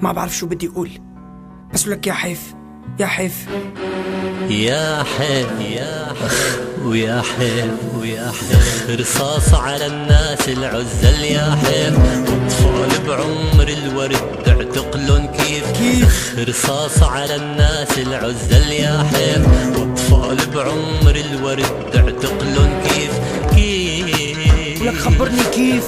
ما بعرف شو بدي اقول، بس لك يا حيف يا حيف يا حيف يا حيف ويا حيف ويا حيف، رصاص على الناس العزل يا حيف، اطفال بعمر الورد تعتقلن كيف رصاص على الناس العزل يا حيف، اطفال بعمر الورد تعتقلن كيف ولك خبرني كيف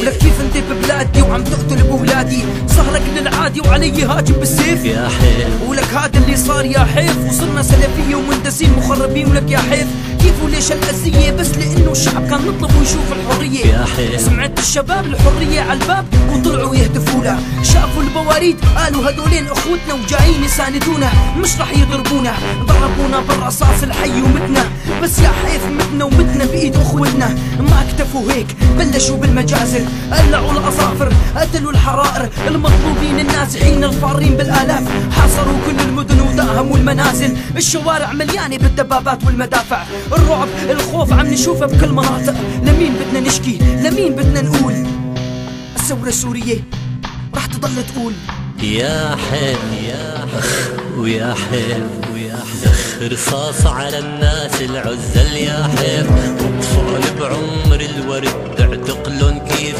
ولك كيف انت ببلادي وعم تقتل بولادي، صهرك للعادي وعلي هاجم بالسيف يا حيف، ولك هذا اللي صار يا حيف، وصرنا سلفية ومندسين مخربين. ولك يا حيف كيف وليش الأذية؟ بس لأنه الشعب كان نطلب ويشوف الحرية يا حيف، سمعت الشباب الحرية على الباب وطلعوا يهتفوا لها، شافوا البواريد قالوا هدولين أخوتنا وجايين يساندونا، مش رح يضربونا، ضربونا بالرصاص الحي ومتنا، بس يا حيف متنا ومتنا بإيد أخوتنا. ما اكتفوا هيك بلشوا بالمجازر، قلعوا الأظافر، قتلوا الحرائر المطلوبين النازحين الفارين بالآلاف، حاصروا كل المدن وداهموا المنازل، الشوارع مليانة بالدبابات والمدافع، الرعب الخوف عم نشوفه بكل مناطق. لمين بدنا نشكي؟ لمين بدنا نقول؟ الثورة السورية رح تضل تقول يا حيف يا حيف ويا حيف ويا حيف، رصاص على الناس العزل يا حيف، اطفال بعمر الورد تعتقلن كيف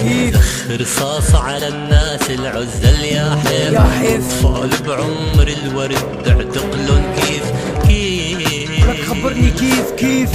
رصاص على الناس العزل يا حيف، اطفال بعمر الورد تعتقلن كيف لك خبرني كيف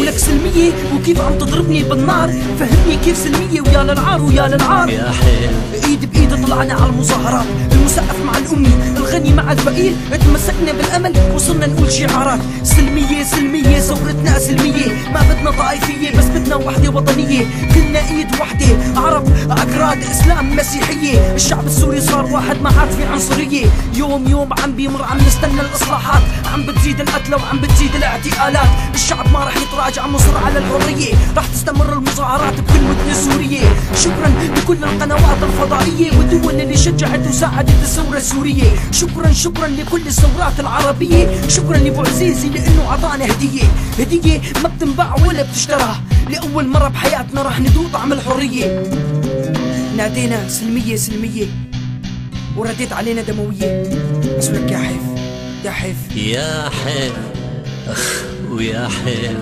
ولك سلمية وكيف عم تضربني بالنار؟ فهمني كيف سلمية ويا للعار ويا للعار. يا حيف ايد بايد طلعنا على المظاهرات، المسقف مع الامي، الغني مع الفقير، تمسكنا بالامل وصرنا نقول شعارات سلمية سلمية، ثورتنا سلمية، ما بدنا طائفية بس بدنا وحدة وطنية، كلنا ايد وحدة، عرب اكراد اسلام مسيحية، الشعب السوري صار واحد ما عاد في عنصرية، يوم يوم عم بيمر عم نستنى الاصلاحات، عم بتزيد القتلى وعم بتزيد الاعتقالات، الشعب ما رح يتراجع مصر على الحرية، رح تستمر المظاهرات بكل مدن سورية. شكرا لكل القنوات الفضائية والدول اللي شجعت وساعدت الثورة السورية، شكرا لكل الثورات العربية، شكرا لابو عزيزي لانه عطانا هدية ما بتنباع ولا بتشترى، لأول مرة بحياتنا رح ندوق طعم الحرية. نادينا سلمية ورديت علينا دموية، بس لك يا حيف يا حيف يا حيف ويا حيف،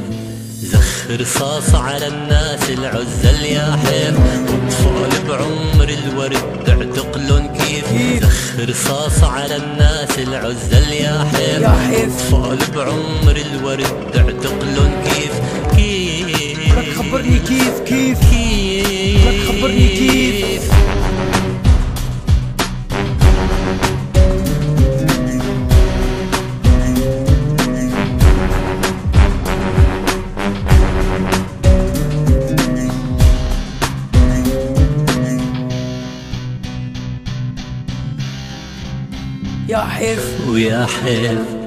زخ رصاص على الناس العزل يا حيف، اطفال بعمر الورد تعتقلن كيف زخ رصاص على الناس العزل يا حيف، اطفال بعمر الورد تعتقلن كيف لك خبرني كيف لك خبرني كيف يا حيف ويا حيف